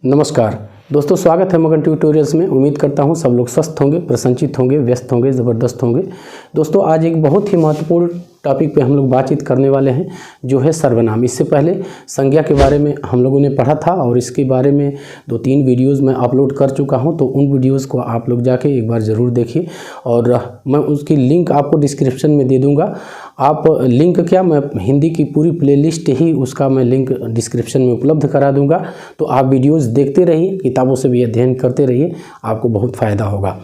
नमस्कार दोस्तों, स्वागत है मगन ट्यूटोरियल्स में। उम्मीद करता हूं सब लोग स्वस्थ होंगे, प्रसन्नचित होंगे, व्यस्त होंगे, ज़बरदस्त होंगे। दोस्तों आज एक बहुत ही महत्वपूर्ण टॉपिक पे हम लोग बातचीत करने वाले हैं, जो है सर्वनाम। इससे पहले संज्ञा के बारे में हम लोगों ने पढ़ा था और इसके बारे में 2-3 वीडियोज़ मैं अपलोड कर चुका हूं, तो उन वीडियोज़ को आप लोग जाके एक बार ज़रूर देखिए और मैं उसकी लिंक आपको डिस्क्रिप्शन में दे दूँगा। आप लिंक क्या, मैं हिंदी की पूरी प्लेलिस्ट ही उसका मैं लिंक डिस्क्रिप्शन में उपलब्ध करा दूंगा, तो आप वीडियोज़ देखते रहिए, किताबों से भी अध्ययन करते रहिए, आपको बहुत फ़ायदा होगा।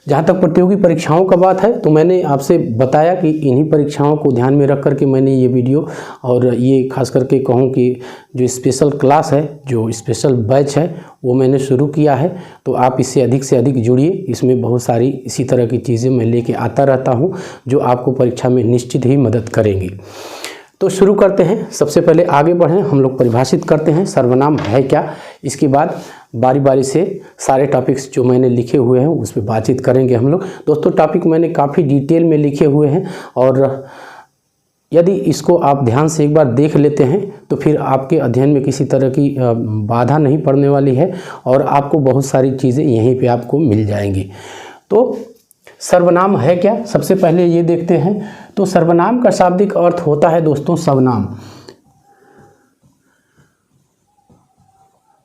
जहाँ तक प्रतियोगी परीक्षाओं का बात है, तो मैंने आपसे बताया कि इन्हीं परीक्षाओं को ध्यान में रख कर के मैंने ये वीडियो और ये खास करके कहूँ कि जो स्पेशल क्लास है, जो स्पेशल बैच है, वो मैंने शुरू किया है। तो आप इससे अधिक से अधिक जुड़िए। इसमें बहुत सारी इसी तरह की चीज़ें मैं लेके आता रहता हूँ, जो आपको परीक्षा में निश्चित ही मदद करेंगी। तो शुरू करते हैं। सबसे पहले आगे बढ़ें, हम लोग परिभाषित करते हैं सर्वनाम है क्या। इसके बाद बारी बारी से सारे टॉपिक्स जो मैंने लिखे हुए हैं उस पर बातचीत करेंगे हम लोग। दोस्तों टॉपिक मैंने काफ़ी डिटेल में लिखे हुए हैं और यदि इसको आप ध्यान से एक बार देख लेते हैं तो फिर आपके अध्ययन में किसी तरह की बाधा नहीं पड़ने वाली है और आपको बहुत सारी चीज़ें यहीं पे आपको मिल जाएंगी। तो सर्वनाम है क्या, सबसे पहले ये देखते हैं। तो सर्वनाम का शाब्दिक अर्थ होता है दोस्तों सर्वनाम।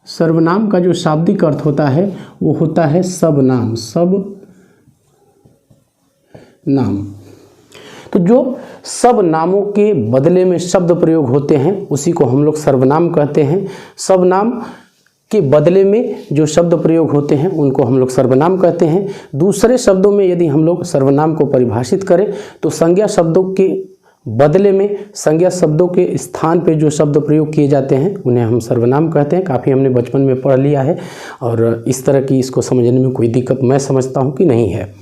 सर्वनाम का जो शाब्दिक अर्थ होता है वो होता है सब नाम, सब नाम। तो जो सब नामों के बदले में शब्द प्रयोग होते हैं उसी को हम लोग सर्वनाम कहते हैं। सब नाम के बदले में जो शब्द प्रयोग होते हैं उनको हम लोग सर्वनाम कहते हैं। दूसरे शब्दों में यदि हम लोग सर्वनाम को परिभाषित करें तो संज्ञा शब्दों के बदले में, संज्ञा शब्दों के स्थान पे जो शब्द प्रयोग किए जाते हैं उन्हें हम सर्वनाम कहते हैं। काफ़ी हमने बचपन में पढ़ लिया है और इस तरह की इसको समझने में कोई दिक्कत मैं समझता हूँ कि नहीं है।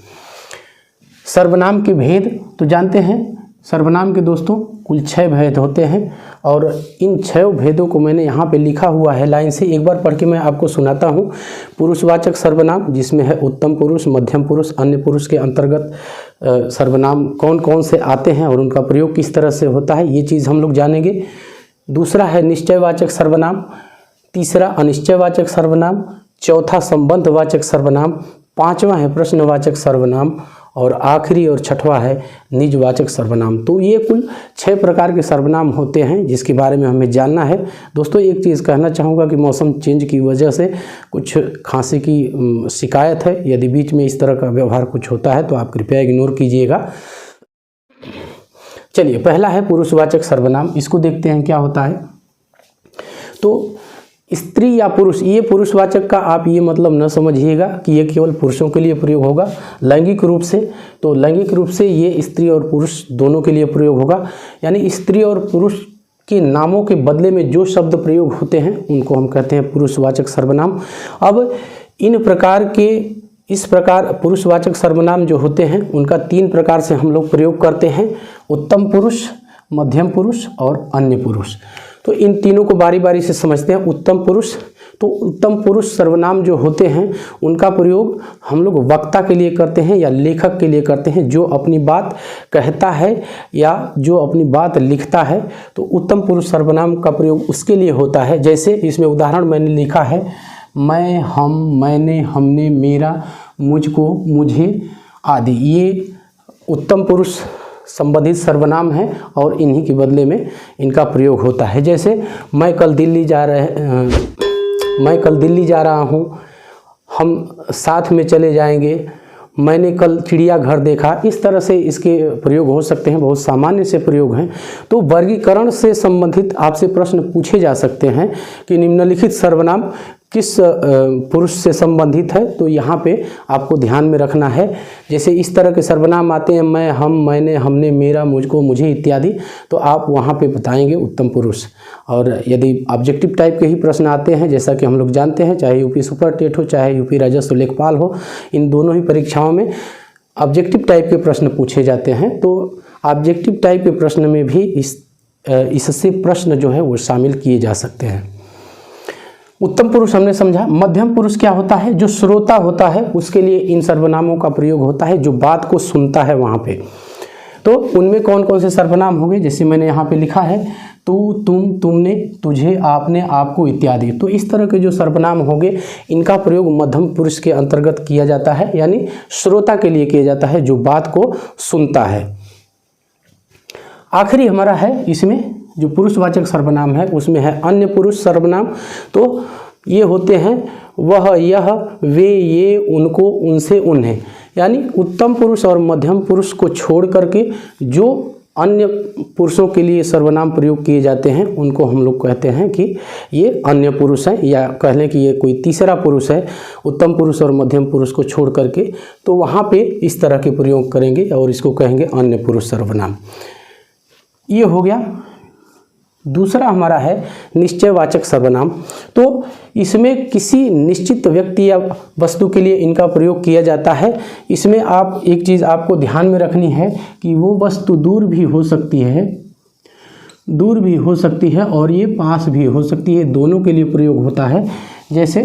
सर्वनाम के भेद तो जानते हैं। सर्वनाम के दोस्तों कुल 6 भेद होते हैं और इन 6 भेदों को मैंने यहाँ पे लिखा हुआ है लाइन से, एक बार पढ़ के मैं आपको सुनाता हूँ। पुरुषवाचक सर्वनाम, जिसमें है उत्तम पुरुष, मध्यम पुरुष, अन्य पुरुष के अंतर्गत सर्वनाम कौन कौन से आते हैं और उनका प्रयोग किस तरह से होता है, ये चीज़ हम लोग जानेंगे। दूसरा है निश्चयवाचक सर्वनाम, तीसरा अनिश्चयवाचक सर्वनाम, चौथा संबंधवाचक सर्वनाम, पाँचवा है प्रश्नवाचक सर्वनाम और आखिरी और छठवां है निजवाचक सर्वनाम। तो ये कुल 6 प्रकार के सर्वनाम होते हैं जिसके बारे में हमें जानना है। दोस्तों एक चीज़ कहना चाहूँगा कि मौसम चेंज की वजह से कुछ खांसी की शिकायत है। यदि बीच में इस तरह का व्यवहार कुछ होता है तो आप कृपया इग्नोर कीजिएगा। चलिए, पहला है पुरुषवाचक सर्वनाम। इसको देखते हैं क्या होता है। तो स्त्री या पुरुष, ये पुरुषवाचक का आप ये मतलब न समझिएगा कि ये केवल पुरुषों के लिए प्रयोग होगा। लैंगिक रूप से, तो लैंगिक रूप से ये स्त्री और पुरुष दोनों के लिए प्रयोग होगा। यानी स्त्री और पुरुष के नामों के बदले में जो शब्द प्रयोग होते हैं उनको हम कहते हैं पुरुषवाचक सर्वनाम। अब इन प्रकार के, इस प्रकार पुरुषवाचक सर्वनाम जो होते हैं उनका 3 प्रकार से हम लोग प्रयोग करते हैं, उत्तम पुरुष, मध्यम पुरुष और अन्य पुरुष। तो इन तीनों को बारी बारी से समझते हैं। उत्तम पुरुष, तो उत्तम पुरुष सर्वनाम जो होते हैं उनका प्रयोग हम लोग वक्ता के लिए करते हैं या लेखक के लिए करते हैं, जो अपनी बात कहता है या जो अपनी बात लिखता है। तो उत्तम पुरुष सर्वनाम का प्रयोग उसके लिए होता है। जैसे इसमें उदाहरण मैंने लिखा है, मैं, हम, मैंने, हमने, मेरा, मुझको, मुझे आदि। ये उत्तम पुरुष संबंधित सर्वनाम है और इन्हीं के बदले में इनका प्रयोग होता है। जैसे मैं कल दिल्ली जा रहा हूँ, हम साथ में चले जाएंगे, मैंने कल चिड़ियाघर देखा। इस तरह से इसके प्रयोग हो सकते हैं, बहुत सामान्य से प्रयोग हैं। तो वर्गीकरण से संबंधित आपसे प्रश्न पूछे जा सकते हैं कि निम्नलिखित सर्वनाम किस पुरुष से संबंधित है, तो यहाँ पे आपको ध्यान में रखना है। जैसे इस तरह के सर्वनाम आते हैं, मैं, हम, मैंने, हमने, मेरा, मुझको, मुझे इत्यादि, तो आप वहाँ पे बताएंगे उत्तम पुरुष। और यदि ऑब्जेक्टिव टाइप के ही प्रश्न आते हैं, जैसा कि हम लोग जानते हैं, चाहे यूपी सुपर टेट हो, चाहे यूपी राजस्व लेखपाल हो, इन दोनों ही परीक्षाओं में ऑब्जेक्टिव टाइप के प्रश्न पूछे जाते हैं। तो ऑब्जेक्टिव टाइप के प्रश्न में भी इससे प्रश्न जो है वो शामिल किए जा सकते हैं। उत्तम पुरुष हमने समझा। मध्यम पुरुष क्या होता है, जो श्रोता होता है उसके लिए इन सर्वनामों का प्रयोग होता है, जो बात को सुनता है वहाँ पे। तो उनमें कौन कौन से सर्वनाम होंगे, जैसे मैंने यहाँ पे लिखा है, तू, तुम, तुमने, तुझे, आपने, आपको इत्यादि। तो इस तरह के जो सर्वनाम होंगे इनका प्रयोग मध्यम पुरुष के अंतर्गत किया जाता है, यानी श्रोता के लिए किया जाता है जो बात को सुनता है। आखिरी हमारा है इसमें जो पुरुषवाचक सर्वनाम है उसमें है अन्य पुरुष सर्वनाम। तो ये होते हैं वह, यह, वे, ये, उनको, उनसे, उन्हें, यानी उत्तम पुरुष और मध्यम पुरुष को छोड़ करके जो अन्य पुरुषों के लिए सर्वनाम प्रयोग किए जाते हैं उनको हम लोग कहते हैं कि ये अन्य पुरुष हैं, या कह लें कि ये कोई तीसरा पुरुष है उत्तम पुरुष और मध्यम पुरुष को छोड़ करके। तो वहाँ पे इस तरह के प्रयोग करेंगे और इसको कहेंगे अन्य पुरुष सर्वनाम। ये हो गया। दूसरा हमारा है निश्चयवाचक सर्वनाम। तो इसमें किसी निश्चित व्यक्ति या वस्तु के लिए इनका प्रयोग किया जाता है। इसमें आप एक चीज़ आपको ध्यान में रखनी है कि वो वस्तु दूर भी हो सकती है और ये पास भी हो सकती है, दोनों के लिए प्रयोग होता है। जैसे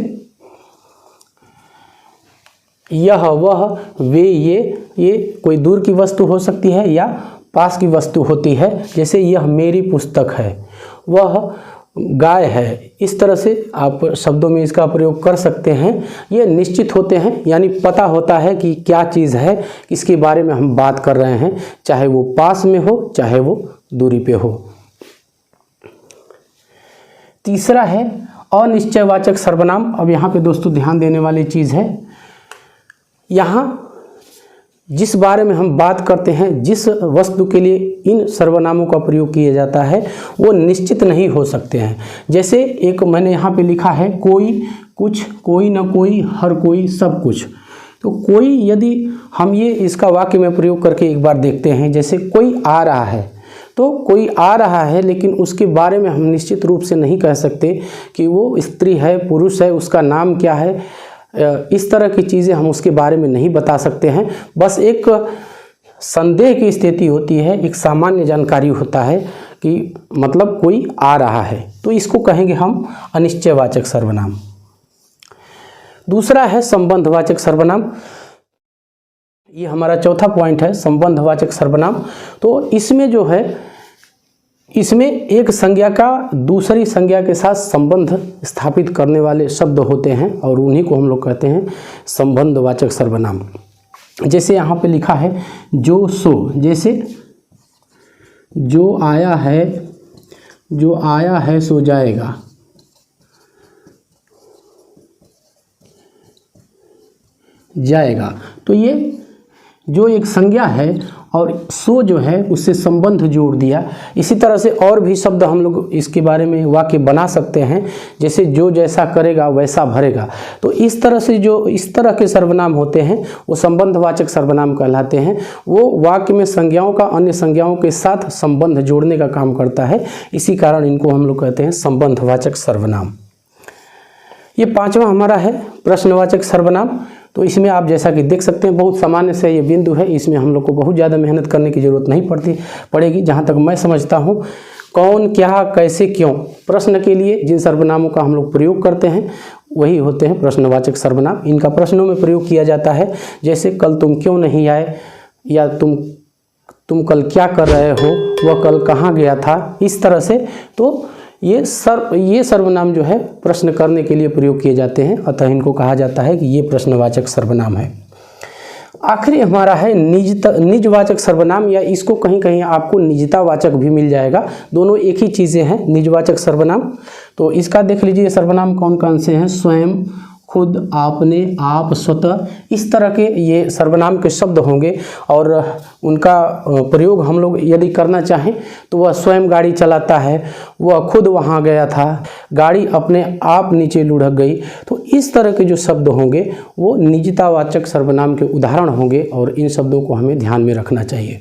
यह, वह, वे, ये कोई दूर की वस्तु हो सकती है या पास की वस्तु होती है। जैसे यह मेरी पुस्तक है, वह गाय है। इस तरह से आप शब्दों में इसका प्रयोग कर सकते हैं। ये निश्चित होते हैं, यानी पता होता है कि क्या चीज़ है, किसके बारे में हम बात कर रहे हैं, चाहे वो पास में हो चाहे वो दूरी पे हो। तीसरा है अनिश्चयवाचक सर्वनाम। अब यहाँ पे दोस्तों ध्यान देने वाली चीज़ है, यहाँ जिस बारे में हम बात करते हैं, जिस वस्तु के लिए इन सर्वनामों का प्रयोग किया जाता है वो निश्चित नहीं हो सकते हैं। जैसे एक मैंने यहाँ पे लिखा है कोई, कुछ, कोई न कोई, हर कोई, सब कुछ। तो कोई, यदि हम ये इसका वाक्य में प्रयोग करके एक बार देखते हैं, जैसे कोई आ रहा है, तो कोई आ रहा है लेकिन उसके बारे में हम निश्चित रूप से नहीं कह सकते कि वो स्त्री है, पुरुष है, उसका नाम क्या है। इस तरह की चीज़ें हम उसके बारे में नहीं बता सकते हैं। बस एक संदेह की स्थिति होती है, एक सामान्य जानकारी होता है कि मतलब कोई आ रहा है, तो इसको कहेंगे हम अनिश्चयवाचक सर्वनाम। दूसरा है संबंधवाचक सर्वनाम। ये हमारा चौथा पॉइंट है, संबंधवाचक सर्वनाम। तो इसमें जो है, इसमें एक संज्ञा का दूसरी संज्ञा के साथ संबंध स्थापित करने वाले शब्द होते हैं और उन्हीं को हम लोग कहते हैं संबंधवाचक सर्वनाम। जैसे यहाँ पे लिखा है जो, सो। जैसे जो आया है सो जाएगा। तो ये जो एक संज्ञा है और सो जो है उससे संबंध जोड़ दिया। इसी तरह से और भी शब्द हम लोग इसके बारे में वाक्य बना सकते हैं, जैसे जो जैसा करेगा वैसा भरेगा। तो इस तरह से जो इस तरह के सर्वनाम होते हैं वो संबंधवाचक सर्वनाम कहलाते हैं। वो वाक्य में संज्ञाओं का अन्य संज्ञाओं के साथ संबंध जोड़ने का काम करता है, इसी कारण इनको हम लोग कहते हैं संबंधवाचक सर्वनाम। ये पांचवा हमारा है प्रश्नवाचक सर्वनाम। तो इसमें आप जैसा कि देख सकते हैं बहुत सामान्य से ये बिंदु है, इसमें हम लोग को बहुत ज़्यादा मेहनत करने की ज़रूरत नहीं पड़ेगी। जहाँ तक मैं समझता हूँ, कौन, क्या, कैसे, क्यों, प्रश्न के लिए जिन सर्वनामों का हम लोग प्रयोग करते हैं वही होते हैं प्रश्नवाचक सर्वनाम। इनका प्रश्नों में प्रयोग किया जाता है। जैसे कल तुम क्यों नहीं आए, या तुम कल क्या कर रहे हो, वह कल कहाँ गया था, इस तरह से। तो ये सर्वनाम जो है प्रश्न करने के लिए प्रयोग किए जाते हैं, अतः इनको कहा जाता है कि ये प्रश्नवाचक सर्वनाम है। आखिरी हमारा है निजवाचक सर्वनाम, या इसको कहीं कहीं आपको निजतावाचक भी मिल जाएगा। दोनों एक ही चीज़ें हैं, निजवाचक सर्वनाम। तो इसका देख लीजिए सर्वनाम कौन कौन से हैं। स्वयं, खुद, आपने, आप, स्वतः, इस तरह के ये सर्वनाम के शब्द होंगे और उनका प्रयोग हम लोग यदि करना चाहें तो वह स्वयं गाड़ी चलाता है, वह खुद वहाँ गया था, गाड़ी अपने आप नीचे लुढ़क गई। तो इस तरह के जो शब्द होंगे वो निजतावाचक सर्वनाम के उदाहरण होंगे और इन शब्दों को हमें ध्यान में रखना चाहिए।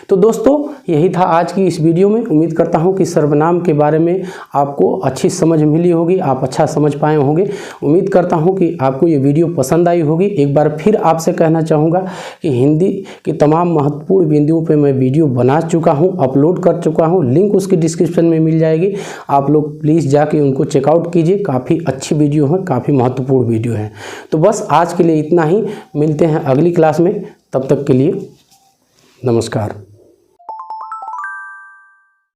तो दोस्तों यही था आज की इस वीडियो में। उम्मीद करता हूँ कि सर्वनाम के बारे में आपको अच्छी समझ मिली होगी, आप अच्छा समझ पाए होंगे। उम्मीद करता हूँ कि आपको ये वीडियो पसंद आई होगी। एक बार फिर आपसे कहना चाहूँगा कि हिंदी के तमाम महत्वपूर्ण बिंदुओं पे मैं वीडियो बना चुका हूँ, अपलोड कर चुका हूँ। लिंक उसकी डिस्क्रिप्शन में मिल जाएगी, आप लोग प्लीज़ जाके उनको चेकआउट कीजिए। काफ़ी अच्छी वीडियो है, काफ़ी महत्वपूर्ण वीडियो है। तो बस आज के लिए इतना ही, मिलते हैं अगली क्लास में। तब तक के लिए नमस्कार।